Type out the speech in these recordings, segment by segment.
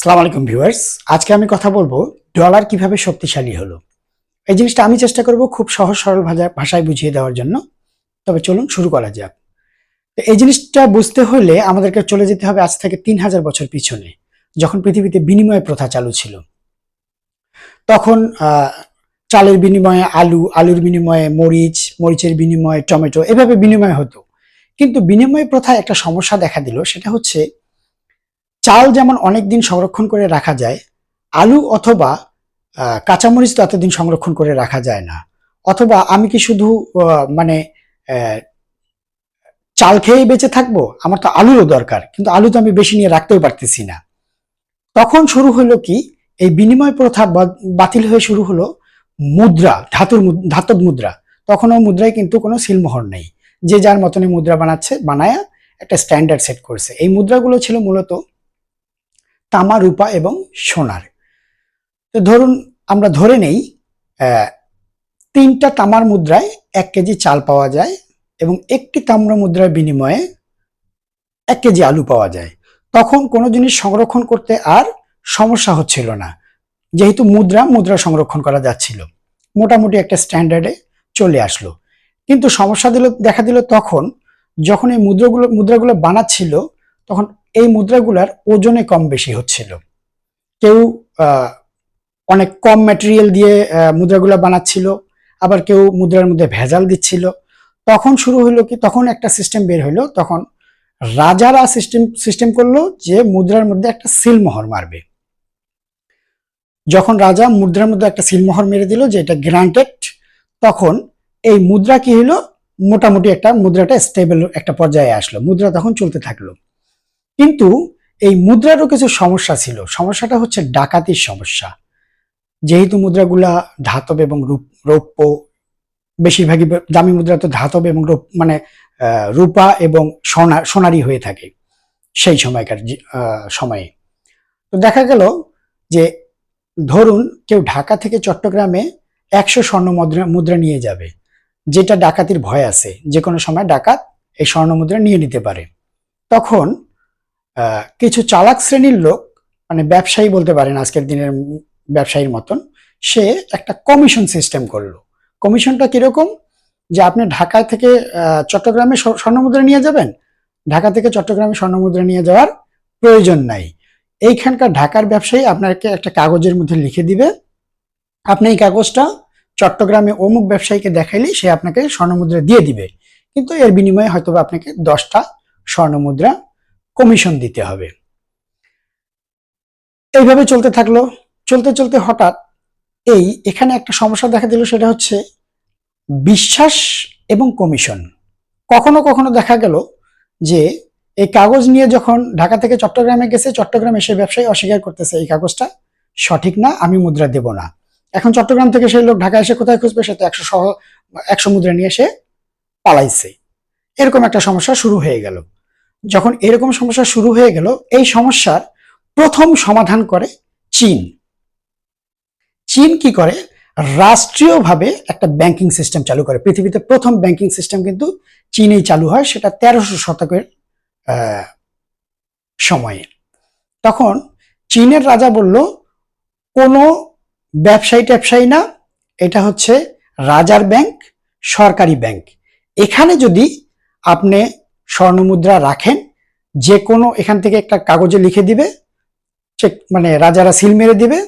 আসসালামু আলাইকুম ভিউয়ার্স। আজকে আমি কথা বলবো ডলার কিভাবে শক্তিশালী হলো। এই জিনিসটা আমি চেষ্টা করব খুব সহজ সরল ভাষায় বুঝিয়ে দেওয়ার জন্য। তবে চলুন শুরু করা যাক। তো এই জিনিসটা বুঝতে হলে আমাদেরকে চলে যেতে হবে আজ থেকে ৩,০০০ বছর পিছনে, যখন পৃথিবীতে বিনিময় প্রথা চালু ছিল। তখন চালের বিনিময়ে আলু, আলুর বিনিময়ে মরিচ, মরিচের বিনিময়ে টমেটো, এভাবে বিনিময় হতো। কিন্তু বিনিময় প্রথায় একটা সমস্যা দেখা দিল, সেটা হচ্ছে চাল যেমন অনেকদিন সংরক্ষণ করে রাখা যায়, আলু অথবা কাঁচামরিচ তো এতদিন সংরক্ষণ করে রাখা যায় না। অথবা আমি কি শুধু মানে আহ, চাল খেয়েই বেঁচে থাকবো? আমার তো আলুরও দরকার, কিন্তু আলু তো আমি বেশি নিয়ে রাখতেও পারতেছি না। তখন শুরু হলো কি, এই বিনিময় প্রথা বাতিল হয়ে শুরু হলো মুদ্রা, ধাতব মুদ্রা। তখন ওই মুদ্রায় কিন্তু কোনো সিলমোহর নেই, যে যার মতনই মুদ্রা বানায়া একটা স্ট্যান্ডার্ড সেট করছে। এই মুদ্রাগুলো ছিল মূলত তামা, রূপা এবং সোনার। তো ধরুন, আমরা ধরে নেই আহ, ৩টা তামার মুদ্রায় ১ কেজি চাল পাওয়া যায় এবং একটি তাম্র মুদ্রার বিনিময়ে ১ কেজি আলু পাওয়া যায়। তখন কোনো জিনিস সংরক্ষণ করতে আর সমস্যা হচ্ছিল না, যেহেতু মুদ্রা সংরক্ষণ করা যাচ্ছিল, মোটামুটি একটা স্ট্যান্ডার্ডে চলে আসলো। কিন্তু সমস্যা দেখা দিল তখন, যখন এই মুদ্রাগুলো বানাচ্ছিল, তখন এই মুদ্রাগুলার ওজনে কম বেশি হচ্ছিল। কেউ অনেক কম ম্যাটেরিয়াল দিয়ে মুদ্রাগুলো বানাচ্ছিল, আবার কেউ মুদ্রার মধ্যে ভেজাল দিচ্ছিল। তখন শুরু হলো কি, তখন একটা সিস্টেম বের হইলো। তখন রাজারা সিস্টেম করলো যে মুদ্রার মধ্যে একটা সিলমোহর মারবে। যখন রাজা মুদ্রার মধ্যে একটা সিলমোহর মেরে দিল যে এটা গ্রান্টেড, তখন এই মুদ্রা কি হলো, মোটামুটি মুদ্রাটা স্টেবল একটা পর্যায়ে আসলো, মুদ্রা তখন চলতে থাকলো। কিন্তু এই মুদ্রারও কিছু সমস্যা ছিল। সমস্যাটা হচ্ছে ডাকাতির সমস্যা। যেহেতু মুদ্রাগুলা ধাতব এবং রৌপ্য, বেশিরভাগই দামি মুদ্রা তো ধাতব এবং রূপা এবং সোনারি হয়ে থাকে সেই সময়কার সময়ে। তো দেখা গেল যে, ধরুন কেউ ঢাকা থেকে চট্টগ্রামে ১০০ স্বর্ণ মুদ্রা নিয়ে যাবে, যেটা ডাকাতির ভয় আছে, যে কোনো সময় ডাকাত এই স্বর্ণ মুদ্রা নিয়ে নিতে পারে। তখন কিছু চালাক শ্রেণীর লোক, মানে ব্যবসায়ী বলতে পারেন আজকের দিনের ব্যবসায়ীর মতন, সে একটা কমিশন সিস্টেম করলো। কমিশনটা কিরকম, যে আপনি ঢাকা থেকে চট্টগ্রামে স্বর্ণমুদ্রা নিয়ে যাবেন, ঢাকা থেকে চট্টগ্রামে স্বর্ণমুদ্রা নিয়ে যাওয়ার প্রয়োজন নাই। এইখানকার ঢাকার ব্যবসায়ী আপনাকে একটা কাগজের মধ্যে লিখে দিবে, আপনি এই কাগজটা চট্টগ্রামে অমুক ব্যবসায়ীকে দেখাইলেই সে আপনাকে স্বর্ণমুদ্রা দিয়ে দিবে, কিন্তু এর বিনিময়ে হয়তো আপনাকে 10টা স্বর্ণমুদ্রা কমিশন দিতে হবে। এইভাবে চলতে থাকলো। চলতে চলতে হঠাৎ এখানে একটা সমস্যা দেখা দিল, সেটা হচ্ছে বিশ্বাস এবং কমিশন। কখনো কখনো দেখা গেল যে এই কাগজ নিয়ে যখন ঢাকা থেকে চট্টগ্রামে গেছে, চট্টগ্রামে সে ব্যবসায়ী অস্বীকার করতেছে এই কাগজটা সঠিক না, আমি মুদ্রা দেব না। এখন চট্টগ্রাম থেকে সেই লোক ঢাকা এসে কোথায় খুঁজবে? সে তো 100 মুদ্রা নিয়ে সে পালাইছে। এরকম একটা সমস্যা শুরু হয়ে গেল। যখন এরকম সমস্যা শুরু হয়ে গেল, এই সমস্যার প্রথম সমাধান করে চীন। চীন কি করে? রাষ্ট্রীয়ভাবে একটা ব্যাংকিং সিস্টেম চালু করে। পৃথিবীতে প্রথম ব্যাংকিং সিস্টেম কিন্তু চীনেই চালু হয়, সেটা 1300 শতকের সময়ে। তখন চীনের রাজা বলল, কোনো ব্যবসায়ী না, এটা হচ্ছে রাজার ব্যাংক, সরকারি ব্যাংক। এখানে যদি আপনি স্বর্ণমুদ্রা রাখেন, যে কোনো এখান থেকে একটা কাগজে লিখে দিবে, চেক মানে রাজারা সিল মেরে দিবে,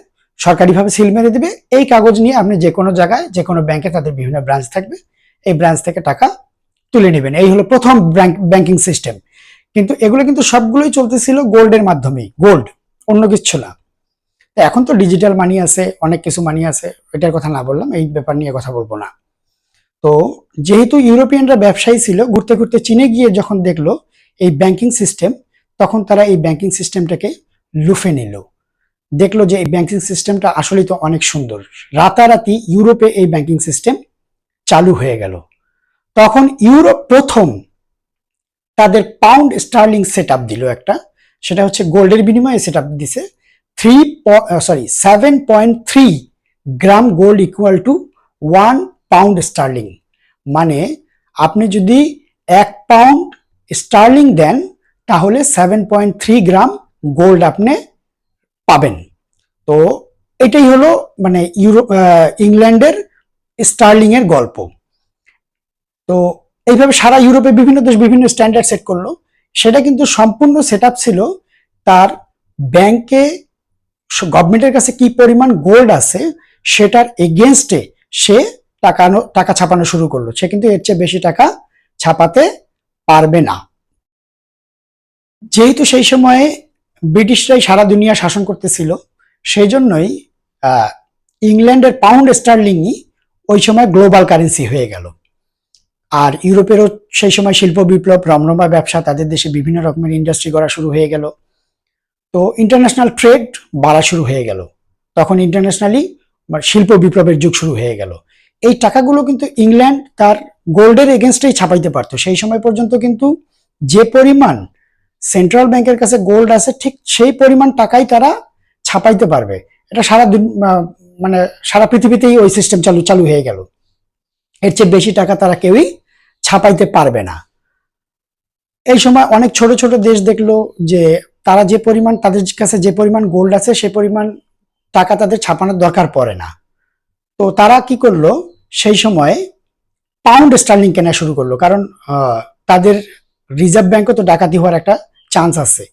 সরকারিভাবে সিল মেরে দিবে। এই কাগজ নিয়ে আপনি যে কোনো জায়গায়, যে কোনো ব্যাংকে, তাদের বিভিন্ন ব্রাঞ্চ থাকবে, এই ব্রাঞ্চ থেকে টাকা তুলে নেবেন। এই হলো প্রথম ব্যাংকিং সিস্টেম। কিন্তু এগুলো কিন্তু সবগুলোই চলতেছিল গোল্ডের মাধ্যমেই, গোল্ড, অন্য কিছু না। এখন তো ডিজিটাল মানি আছে, অনেক কিছু মানি আছে, এটার কথা না বললাম, এই ব্যাপার নিয়ে কথা বলবো না। তো যেহেতু ইউরোপিয়ানরা ব্যবসায়ী ছিল, ঘুরতে ঘুরতে চীনে গিয়ে যখন দেখলো এই ব্যাংকিং সিস্টেম, তখন তারা এই ব্যাংকিং সিস্টেমটাকে লুফে নিল। দেখলো যে এই ব্যাংকিং সিস্টেমটা আসলেই তো অনেক সুন্দর। রাতারাতি ইউরোপে এই ব্যাংকিং সিস্টেম চালু হয়ে গেল। তখন ইউরোপ প্রথম তাদের পাউন্ড স্টার্লিং সেট আপ দিল একটা, সেটা হচ্ছে গোল্ডের বিনিময়ে সেট আপ দিছে। 7.3 gram gold equal to 1 pound sterling. মানে আপনি যদি 1 পাউন্ড স্টার্লিং দেন, তাহলে 7.3 গ্রাম গোল্ড আপনি পাবেন। তো এটাই হলো মানে ইংল্যান্ডের স্টার্লিং এর গল্প। তো এইভাবে সারা ইউরোপে বিভিন্ন দেশ বিভিন্ন স্ট্যান্ডার্ড সেট করলো। সেটা কিন্তু সম্পূর্ণ সেট আপ ছিল তার ব্যাংকে গভর্নমেন্টের কাছে কি পরিমাণ গোল্ড আছে সেটার এগেনস্টে সে টাকা ছাপানো শুরু করলো। সে কিন্তু এর চেয়ে বেশি টাকা ছাপাতে পারবে না। যেহেতু সেই সময়ে ব্রিটিশরাই সারা দুনিয়া শাসন করতেছিল, সেই জন্যই ইংল্যান্ডের পাউন্ড স্টার্লিংই ওই সময় গ্লোবাল কারেন্সি হয়ে গেল। আর ইউরোপেরও সেই সময় শিল্প বিপ্লব, রমরমা ব্যবসা, তাদের দেশে বিভিন্ন রকমের ইন্ডাস্ট্রি গড়া শুরু হয়ে গেল। তো ইন্টারন্যাশনাল ট্রেড বাড়া শুরু হয়ে গেল। তখন ইন্টারন্যাশনালি শিল্প বিপ্লবের যুগ শুরু হয়ে গেল। এই টাকাগুলো কিন্তু ইংল্যান্ড তার গোল্ডের এগেনস্টেই ছাপাইতে পারতো। সেই সময় পর্যন্ত কিন্তু যে পরিমাণ সেন্ট্রাল ব্যাংকের কাছে গোল্ড আছে ঠিক সেই পরিমাণ টাকাই তারা ছাপাইতে পারবে। এটা মানে সারা পৃথিবীতেই ওই সিস্টেম চালু হয়ে গেল। এর চেয়ে বেশি টাকা তারা কেউই ছাপাইতে পারবে না। এই সময় অনেক ছোট ছোট দেশ দেখলো যে তারা যে পরিমাণ, তাদের কাছে যে পরিমাণ গোল্ড আছে সে পরিমাণ টাকা তাদের ছাপানোর দরকার পড়ে না। তো তারা কি করলো, সেই সময় পাউন্ড স্টার্লিং কেনা শুরু করলো। কারণ তাদের রিজার্ভ ব্যাংকে তো ডাকাতি হওয়ার একটা চান্স আছে।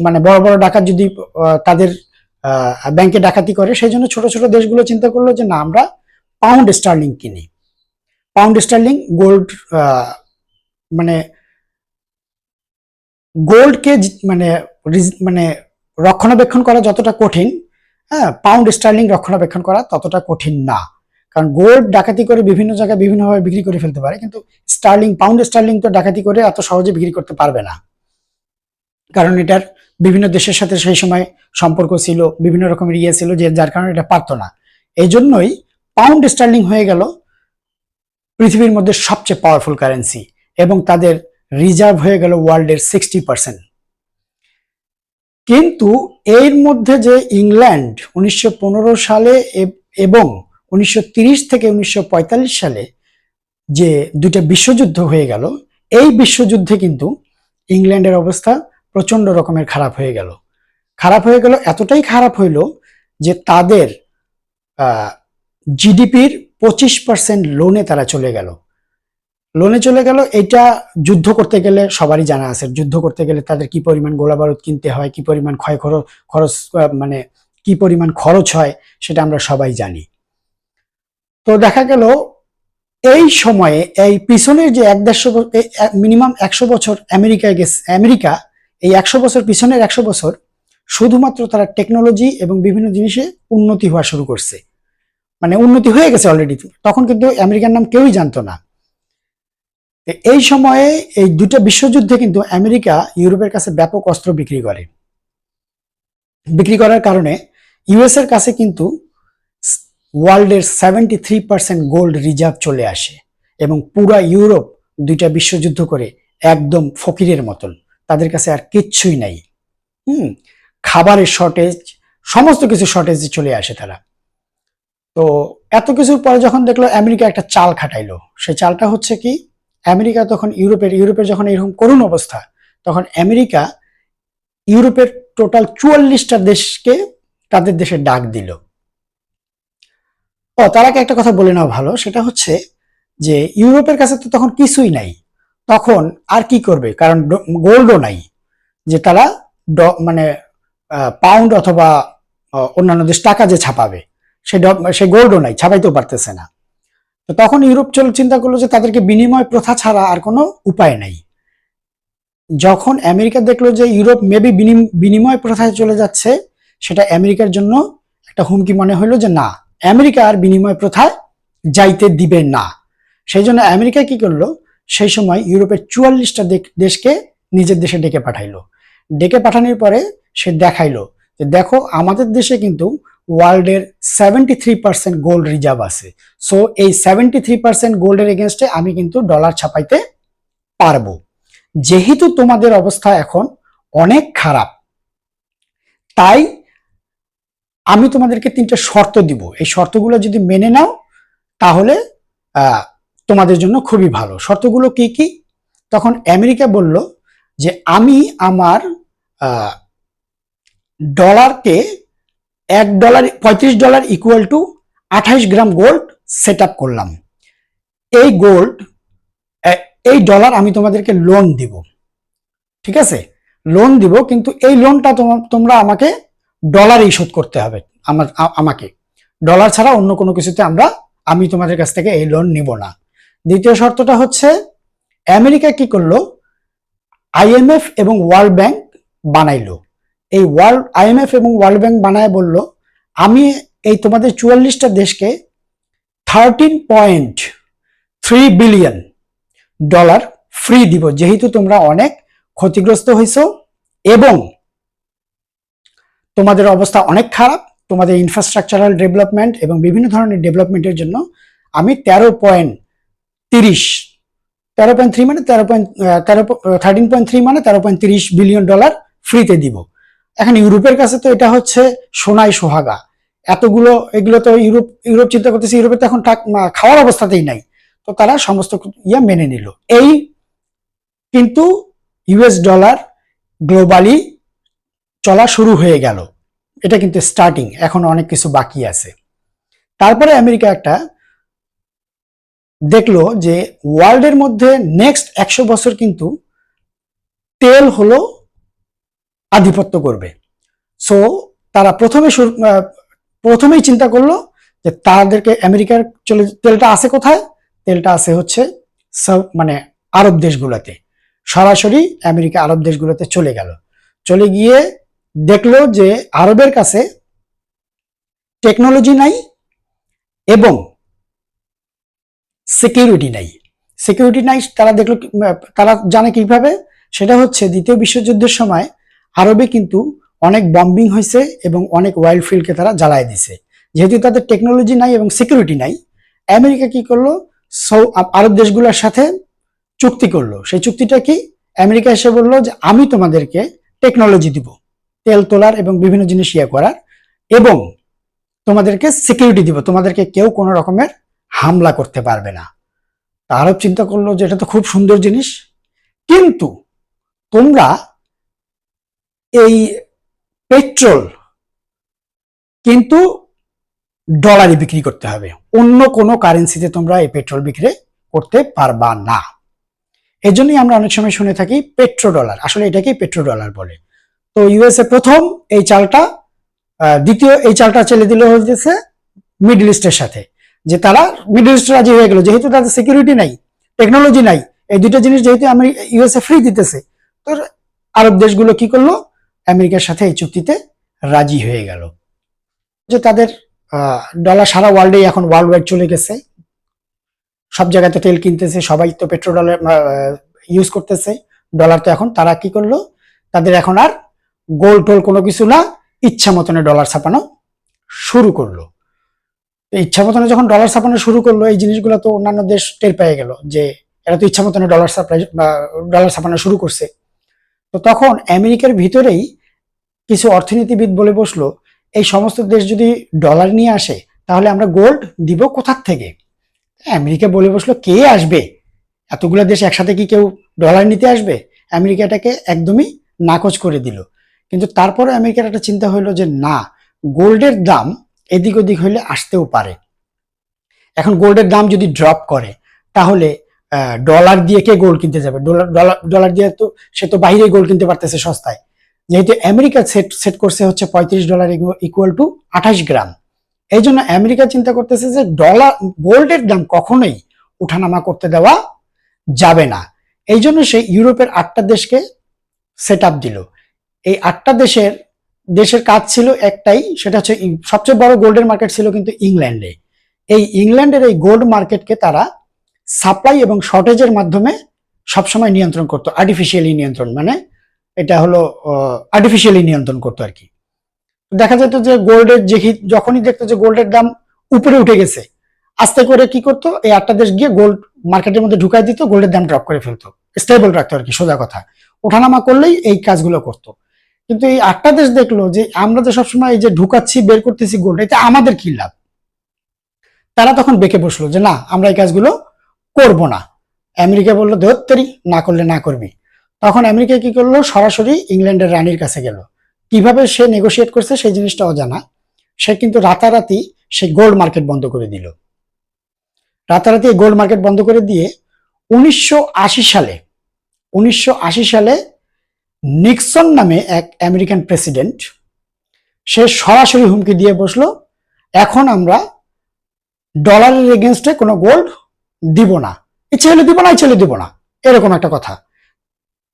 মানে বড় বড় ডাকাত যদি তাদের ব্যাংকে ডাকাতি করে, সেই জন্য ছোট ছোট দেশগুলো চিন্তা করলো যে না, আমরা পাউন্ড স্টার্লিং কিনি। পাউন্ড স্টার্লিং গোল্ড মানে গোল্ডকে মানে মানে রক্ষণাবেক্ষণ করা যতটা কঠিন, হ্যাঁ, পাউন্ড স্টার্লিং রক্ষণাবেক্ষণ করা ততটা কঠিন না। কারণ গোল্ড ডাকাতি করে বিভিন্ন জায়গায় বিভিন্নভাবে বিক্রি করে ফেলতে পারে, কিন্তু পাউন্ড স্টার্লিং তো ডাকাতি করে এত সহজে বিক্রি করতে পারবে না। কারণ এটার বিভিন্ন দেশের সাথে সেই সময় সম্পর্ক ছিল, বিভিন্ন রকমের ছিল, যার কারণে এটা পারতো না। এই জন্যই পাউন্ড স্টার্লিং হয়ে গেল পৃথিবীর মধ্যে সবচেয়ে পাওয়ারফুল কারেন্সি, এবং তাদের রিজার্ভ হয়ে গেল ওয়ার্ল্ডের 60%। কিন্তু এর মধ্যে যে ইংল্যান্ড 1915 সালে এবং 1930 থেকে 1945 সালে যে দুইটা বিশ্বযুদ্ধ হয়ে গেল, এই বিশ্বযুদ্ধে কিন্তু ইংল্যান্ডের অবস্থা প্রচন্ড রকমের খারাপ হয়ে গেল। এতটাই খারাপ হইল যে তাদের জিডিপির 25% লোনে তারা চলে গেল। এটা যুদ্ধ করতে গেলে সবারই জানা আছে। যুদ্ধ করতে গেলে তাদের কি পরিমাণ গোলাবারুদ কিনতে হয়, কি পরিমাণ খরচ মানে কি পরিমাণ খরচ হয়, সেটা আমরা সবাই জানি। তো দেখা গেল এই সময়ে এই পিছনের যে 150 মিনিমাম 100 বছর আমেরিকা এই 100 বছর পিছনের 100 বছর শুধুমাত্র তারা টেকনোলজি এবং বিভিন্ন জিনিসে উন্নতি হওয়া শুরু করছে। মানে উন্নতি হয়ে গেছে অলরেডি। তখন কিন্তু আমেরিকার নাম কেউই জানতো না। এই সময়ে এই দুটো বিশ্বযুদ্ধে কিন্তু আমেরিকা ইউরোপের কাছে ব্যাপক অস্ত্র বিক্রি করার কারণে ইউএস এর কাছে কিন্তু ওয়ার্ল্ডের 73% গোল্ড রিজার্ভ চলে আসে, এবং পুরা ইউরোপ দুইটা বিশ্বযুদ্ধ করে একদম ফকিরের মতন, তাদের কাছে আর কিচ্ছুই নাই। খাবারের শর্টেজ, সমস্ত কিছু শর্টেজে চলে আসে তারা। তো এত কিছুর পরে যখন দেখলো আমেরিকা একটা চাল খাটাইলো, সেই চালটা হচ্ছে কি, আমেরিকা তখন ইউরোপের যখন এরকম করুণ অবস্থা, তখন আমেরিকা ইউরোপের টোটাল 44টা দেশকে তাদের দেশে ডাক দিল। তার আগে একটা কথা বলে নেওয়া ভালো, সেটা হচ্ছে যে ইউরোপের কাছে তো তখন কিছুই নাই। তখন আর কি করবে, কারণ গোল্ডও নাই যে তারা মানে পাউন্ড অথবা অন্যান্য দেশ টাকা যে ছাপাবে, সে গোল্ডও নাই, ছাপাইতেও পারতেছে না। তো তখন ইউরোপ চিন্তা করলো যে তাদেরকে বিনিময় প্রথা ছাড়া আর কোনো উপায় নাই। যখন আমেরিকা দেখলো যে ইউরোপ মেবি বিনিময় প্রথায় চলে যাচ্ছে, সেটা আমেরিকার জন্য একটা হুমকি মনে হলো যে না, আমেরিকা আর বিনিময় প্রথায় যাইতে দিবে না। সেই জন্য আমেরিকা কি করলো, সেই সময় ইউরোপের 44টা দেশকে নিজের দেশে ডেকে পাঠানোর পরে সে দেখাইলো যে দেখো, আমাদের দেশে কিন্তু ওয়ার্ল্ডের 73% গোল্ড রিজার্ভ আছে। সো এই 73% গোল্ডের এগেনস্টে আমি কিন্তু ডলার ছাপাইতে পারবো। যেহেতু তোমাদের অবস্থা এখন অনেক খারাপ, তাই আমি তোমাদেরকে 3টা শর্ত দিব। এই শর্তগুলো যদি মেনে নাও তাহলে তোমাদের জন্য খুবই ভালো। শর্তগুলো কি কি? তখন আমেরিকা বলল যে আমি আমার ডলারকে $1 $35 equal to 28 gram gold set up করলাম। এই গোল্ড, এই ডলার আমি তোমাদেরকে লোন দিব, ঠিক আছে, লোন দিব, কিন্তু এই লোনটা তোমরা আমাকে ডলারেই শোধ করতে হবে। আমাকে ডলার ছাড়া অন্য কোনো কিছুতে আমি তোমাদের কাছ থেকে এই লোন নিব না। দ্বিতীয় শর্তটা হচ্ছে, আমেরিকা কি করলো, আইএমএফ এবং ওয়ার্ল্ড ব্যাংক বানাইলো। এই আইএমএফ এবং ওয়ার্ল্ড ব্যাংক বানায় বলল, আমি এই তোমাদের 44টা দেশকে $13.3 বিলিয়ন ফ্রি দিব, যেহেতু তোমরা অনেক ক্ষতিগ্রস্ত হয়েছো এবং তোমাদের অবস্থা অনেক খারাপ, তোমাদের ইনফ্রাস্ট্রাকচারাল ডেভেলপমেন্ট এবং বিভিন্ন ধরনের ডেভেলপমেন্টের জন্য আমি 13.3 মানে 13.30 বিলিয়ন ডলার ফ্রিতে দিব। এখন ইউরোপের কাছে তো এটা হচ্ছে সোনাই সোহাগা, এগুলো তো ইউরোপ চিন্তা করতেছে, ইউরোপে তো এখন খাওয়ার অবস্থাতেই নাই, তো তারা সমস্ত মেনে নিল। এই কিন্তু ইউএস ডলার গ্লোবালি চলা শুরু হয়ে গেল, এটা কিন্তু স্টার্টিং, এখন অনেক কিছু বাকি আছে। তারপরে আমেরিকা একটা দেখলো যে ওয়ার্ল্ডের মধ্যে নেক্সট 100 বছর কিন্তু তেল হলো আধিপত্য করবে। সো তারা প্রথমেই চিন্তা করলো যে তাদেরকে আমেরিকার তেলটা আছে কোথায়, তেলটা আছে হচ্ছে মানে আরব দেশগুলোতে, সরাসরি আমেরিকা আরব দেশগুলোতে চলে গিয়ে দেখলো যে আরবের কাছে টেকনোলজি নাই এবং সিকিউরিটি নাই। তারা দেখলো, তারা জানে কিভাবে, সেটা হচ্ছে দ্বিতীয় বিশ্বযুদ্ধের সময় আরবে কিন্তু অনেক বম্বিং হয়েছে এবং অনেক ওয়াইল্ড ফিল্ডকে তারা জ্বালায় দিছে। যেহেতু তাদের টেকনোলজি নাই এবং সিকিউরিটি নাই, আমেরিকা কি করলো, আরব দেশগুলোর সাথে চুক্তি করলো। সেই চুক্তিটা কি, আমেরিকা এসে বললো যে আমি তোমাদেরকে টেকনোলজি দিব, তেল তোলার এবং বিভিন্ন জিনিস করার, এবং তোমাদেরকে সিকিউরিটি দিব, তোমাদেরকে কেউ কোনো রকমের হামলা করতে পারবে না। আরব চিন্তা করলো যে এটা তো খুব সুন্দর জিনিস, কিন্তু তোমরা এই পেট্রোল কিন্তু ডলারে বিক্রি করতে হবে, অন্য কোনো কারেন্সিতে তোমরা এই পেট্রোল বিক্রি করতে পারবা না। এই জন্যই আমরা অনেক সময় শুনে থাকি পেট্রো ডলার, আসলে এটাকেই পেট্রো ডলার বলে। তো ইউএসএ প্রথম এই চালটা, এই চালটা চলে দিল হচ্ছে মিডল ইস্টের সাথে, যে তারা মিডল ইস্ট রাজি হয়ে গেল, যেহেতু তাদের সিকিউরিটি নাই, টেকনোলজি নাই, এই দুটো জিনিস যেহেতু ইউএসএ ফ্রি দিতেছে, তো আরব দেশগুলো কি করলো, আমেরিকার সাথে এই চুক্তিতে রাজি হয়ে গেল। যে তাদের ডলার সারা ওয়ার্ল্ডে এখন ওয়ার্ল্ড ওয়াইড চলে গেছে, সব জায়গাতে তেল কিনতেছে, সবাই তো পেট্রোল ডলার ইউজ করতেছে, ডলার তো এখন তারা কি করলো, তাদের এখন আর গোল্ড টোল কোনো কিছু না, ইচ্ছা মতনে ডলার ছাপানো শুরু করলো। ইচ্ছা মতনে যখন ডলার ছাপানো শুরু করলো, এই জিনিসগুলো তো অন্যান্য দেশ টের পেয়ে গেল যে এরা তো ইচ্ছা মতনে ডলার ছাপানো শুরু করছে। তো তখন আমেরিকার ভিতরেই কিছু অর্থনীতিবিদ বলে বসলো, এই সমস্ত দেশ যদি ডলার নিয়ে আসে তাহলে আমরা গোল্ড দিব কোথার থেকে। আমেরিকা বলে বসলো, কে আসবে, এতগুলো দেশ একসাথে কি কেউ ডলার নিতে আসবে? আমেরিকা এটাকে একদমই নাকচ করে দিল। কিন্তু তারপরে আমেরিকার একটা চিন্তা হইলো যে না, গোল্ডের দাম এদিক ওদিক হইলে আসতেও পারে। এখন গোল্ডের দাম যদি ড্রপ করে তাহলে ডলার দিয়ে কে গোল্ড কিনতে যাবে? ডলার দিয়ে তো সে তো বাইরে গোল্ড কিনতে পারতেছে সস্তায়। যেহেতু আমেরিকা সেট করছে হচ্ছে $35 ইকুয়াল টু 28 গ্রাম, এই জন্য আমেরিকা চিন্তা করতেছে যে গোল্ডের দাম কখনোই উঠানামা করতে দেওয়া যাবে না। এই জন্য সে ইউরোপের 8টা দেশকে সেট আপ দিল। এই 8টা দেশের কাজ ছিল একটাই, সেটা হচ্ছে সবচেয়ে বড় গোল্ডের মার্কেট ছিল কিন্তু ইংল্যান্ডে। এই ইংল্যান্ডের এই গোল্ড মার্কেটকে তারা সাপ্লাই এবং শর্টেজের মাধ্যমে সবসময় নিয়ন্ত্রণ করতো, আর্টিফিশিয়ালি নিয়ন্ত্রণ, মানে এটা হলো আর্টিফিশিয়ালি নিয়ন্ত্রণ করতো আর কি। দেখা যেত যে গোল্ডের যখনই দেখতো যে গোল্ডের দাম উপরে উঠে গেছে, আস্তে করে কি করতো, এই 8টা দেশ গিয়ে গোল্ড মার্কেটের মধ্যে ঢুকাই দিত, গোল্ডের দাম ড্রপ করে ফেলতো, স্টেবল রাখতো আর কি, সোজা কথা। ওঠানামা করলেই এই কাজগুলো করতো। কিন্তু এই 8টা দেশ দেখলো যে আমরা তো সবসময় এই যে ঢুকাচ্ছি বের করতেছি গোল্ড, এটা আমাদের কি লাভ? তারা তখন বেঁকে বসলো যে না, আমরা এই কাজগুলো করব না। আমেরিকা বললো ধরতেরি, না করলে না করবি। তখন আমেরিকা কি করলো, সরাসরি ইংল্যান্ডের রানীর কাছে গেল, কিভাবে সে নেগোশিয়েট করছে সেই জিনিসটা অজানা। সে কিন্তু রাতারাতি সে গোল্ড মার্কেট বন্ধ করে দিল। রাতারাতি গোল্ড মার্কেট বন্ধ করে দিয়ে 1980 সালে 1980 সালে নিক্সন নামে এক আমেরিকান প্রেসিডেন্ট, সে সরাসরি হুমকি দিয়ে বসলো, এখন আমরা ডলারের এগেনস্টে কোনো গোল্ড দিব না, ইচ্ছে হলে দিব না, ইচ্ছে হলে দিব না, এরকম একটা কথা।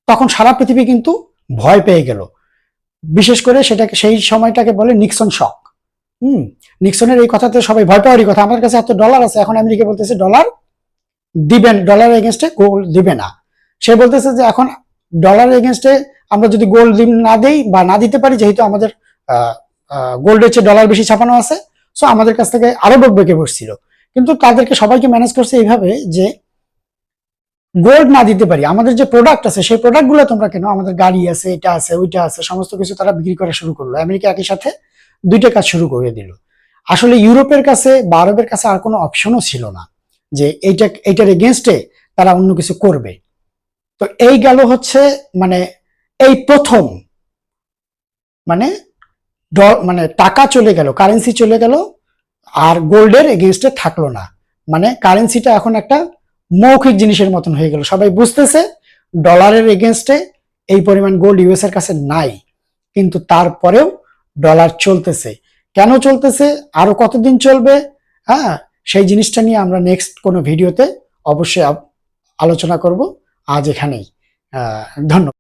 তখন সারা পৃথিবী কিন্তু ভয় পেয়ে গেল। বিশেষ করে সেটাকে, সেই সময়টাকে বলে নিক্সন শক। নিক্সনের এই কথাতে সবাই ভয় পাওয়ারই কথা। আমার কাছে এত ডলার আছে, এখন আমেরিকা বলতেছে ডলার দিবেন, ডলার এগেনস্টে গোল্ড দিবে না। সে বলতেছে যে এখন ডলার এগেনস্টে আমরা যদি গোল্ড না দেই বা না দিতে পারি, যেহেতু আমাদের গোল্ডের চেয়ে ডলার বেশি ছাপানো আছে, সো আমাদের কাছ থেকে আরো বেঁকে বসছিল। কিন্তু তাদেরকে সবাইকে ম্যানেজ করছে এইভাবে যে গোল্ড না দিতে পারি, আমাদের যে প্রোডাক্ট আছে সেই প্রোডাক্ট গুলো তোমরা কেন, আমাদের গাড়ি আছে, এটা আছে, ওইটা আছে, সমস্ত কিছু তারা বিক্রি করা শুরু করলো। আমেরিকা একই সাথে দুইটা কাজ শুরু করে দিল। আসলে ইউরোপের কাছে বা আরবের কাছে আর কোনো অপশনও ছিল না যে এইটার এগেনস্টে তারা অন্য কিছু করবে। তো এই গেল হচ্ছে মানে এই প্রথম মানে মানে টাকা চলে গেল, কারেন্সি চলে গেল, আর গোল্ডের এগেনস্টে থাকলো না। মানে কারেন্সিটা এখন একটা মৌখিক জিনিসের মতন হয়ে গেল। সবাই বুঝতেছে ডলারের এগেনস্টে এই পরিমাণ গোল্ড ইউএস এর কাছে নাই, কিন্তু তারপরেও ডলার চলতেছে। কেন চলতেছে, আরো কতদিন চলবে, হ্যাঁ, সেই জিনিসটা নিয়ে আমরা নেক্সট কোনো ভিডিওতে অবশ্যই আলোচনা করব। আজ এখানেই, ধন্যবাদ।